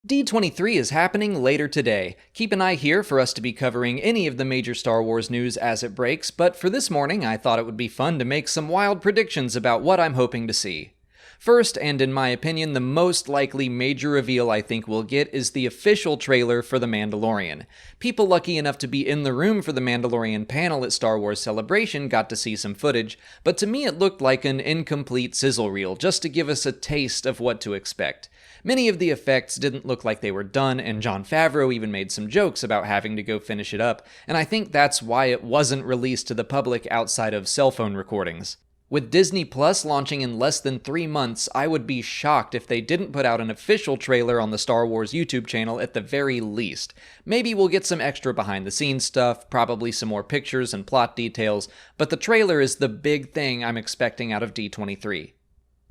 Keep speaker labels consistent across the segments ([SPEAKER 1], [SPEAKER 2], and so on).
[SPEAKER 1] D23 is happening later today. Keep an eye here for us to be covering any of the major Star Wars news as it breaks, but for this morning I thought it would be fun to make some wild predictions about what I'm hoping to see. First, and in my opinion, the most likely major reveal I think we'll get is the official trailer for The Mandalorian. People lucky enough to be in the room for the Mandalorian panel at Star Wars Celebration got to see some footage, but to me it looked like an incomplete sizzle reel, just to give us a taste of what to expect. Many of the effects didn't look like they were done, and Jon Favreau even made some jokes about having to go finish it up, and I think that's why it wasn't released to the public outside of cell phone recordings. With Disney Plus launching in less than 3 months, I would be shocked if they didn't put out an official trailer on the Star Wars YouTube channel at the very least. Maybe we'll get some extra behind-the-scenes stuff, probably some more pictures and plot details, but the trailer is the big thing I'm expecting out of D23.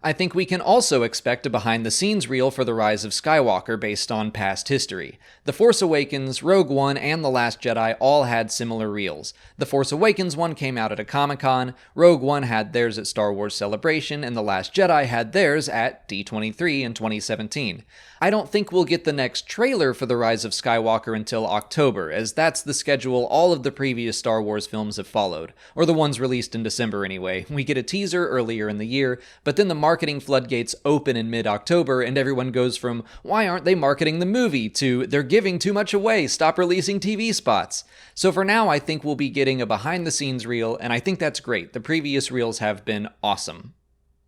[SPEAKER 1] I think we can also expect a behind-the-scenes reel for The Rise of Skywalker based on past history. The Force Awakens, Rogue One, and The Last Jedi all had similar reels. The Force Awakens one came out at a Comic-Con, Rogue One had theirs at Star Wars Celebration, and The Last Jedi had theirs at D23 in 2017. I don't think we'll get the next trailer for The Rise of Skywalker until October, as that's the schedule all of the previous Star Wars films have followed, or the ones released in December anyway. We get a teaser earlier in the year, but then the marketing floodgates open in mid-October and everyone goes from, why aren't they marketing the movie, to, they're giving too much away, stop releasing TV spots. So for now, I think we'll be getting a behind-the-scenes reel, and I think that's great. The previous reels have been awesome.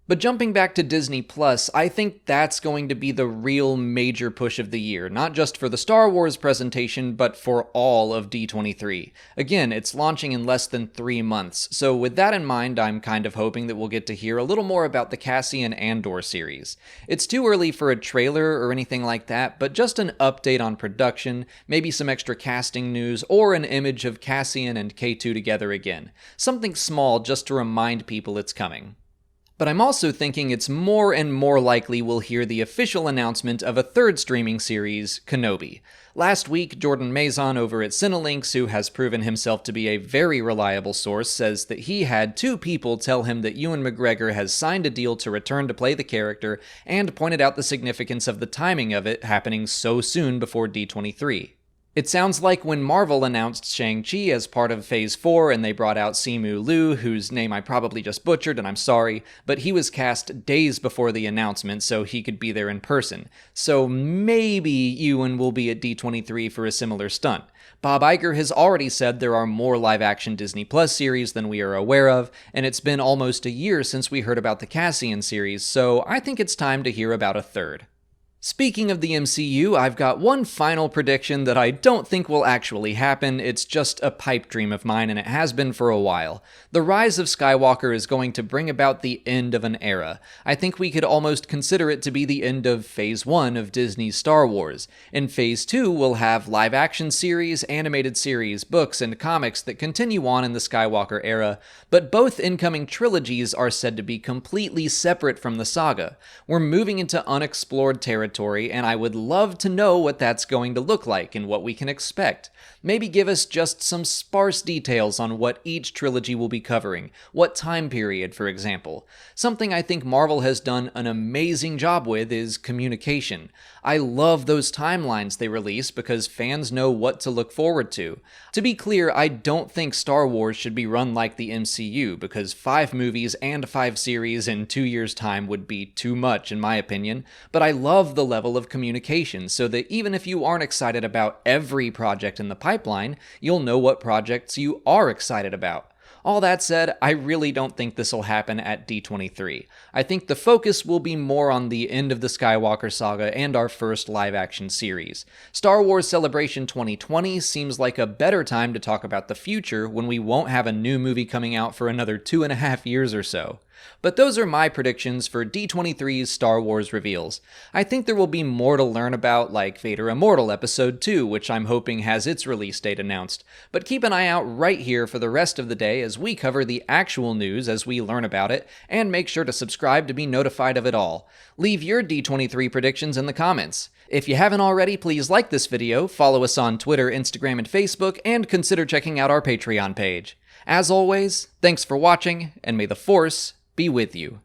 [SPEAKER 1] But jumping back to Disney Plus, I think that's going to be the real major push of the year, not just for the Star Wars presentation, but for all of D23. Again, it's launching in less than 3 months, so with that in mind, I'm kind of hoping that we'll get to hear a little more about the Cassian Andor series. It's too early for a trailer or anything like that, but just an update on production, maybe some extra casting news, or an image of Cassian and K2 together again. Something small just to remind people it's coming. But I'm also thinking it's more and more likely we'll hear the official announcement of a third streaming series, Kenobi. Last week, Jordan Mazon over at Cinelinx, who has proven himself to be a very reliable source, says that he had 2 people tell him that Ewan McGregor has signed a deal to return to play the character, and pointed out the significance of the timing of it happening so soon before D23. It sounds like when Marvel announced Shang-Chi as part of Phase 4 and they brought out Simu Liu, whose name I probably just butchered and I'm sorry, but he was cast days before the announcement so he could be there in person. So maybe Ewan will be at D23 for a similar stunt. Bob Iger has already said there are more live-action Disney Plus series than we are aware of, and it's been almost a year since we heard about the Cassian series, so I think it's time to hear about a third. Speaking of the MCU, I've got one final prediction that I don't think will actually happen. It's just a pipe dream of mine, and it has been for a while. The Rise of Skywalker is going to bring about the end of an era. I think we could almost consider it to be the end of Phase 1 of Disney's Star Wars. In Phase 2, we'll have live-action series, animated series, books, and comics that continue on in the Skywalker era, but both incoming trilogies are said to be completely separate from the saga. We're moving into unexplored territory, and I would love to know what that's going to look like and what we can expect. Maybe give us just some sparse details on what each trilogy will be covering, what time period, for example. Something I think Marvel has done an amazing job with is communication. I love those timelines they release because fans know what to look forward to. To be clear, I don't think Star Wars should be run like the MCU, because 5 movies and 5 series in 2 years' time would be too much in my opinion, but I love the level of communication so that even if you aren't excited about every project in the pipeline, you'll know what projects you are excited about. All that said, I really don't think this will happen at D23. I think the focus will be more on the end of the Skywalker saga and our first live-action series. Star Wars Celebration 2020 seems like a better time to talk about the future when we won't have a new movie coming out for another 2.5 years or so. But those are my predictions for D23's Star Wars reveals. I think there will be more to learn about, like Vader Immortal Episode 2, which I'm hoping has its release date announced. But keep an eye out right here for the rest of the day as we cover the actual news as we learn about it, and make sure to subscribe to be notified of it all. Leave your D23 predictions in the comments. If you haven't already, please like this video, follow us on Twitter, Instagram, and Facebook, and consider checking out our Patreon page. As always, thanks for watching, and may the Force be with you.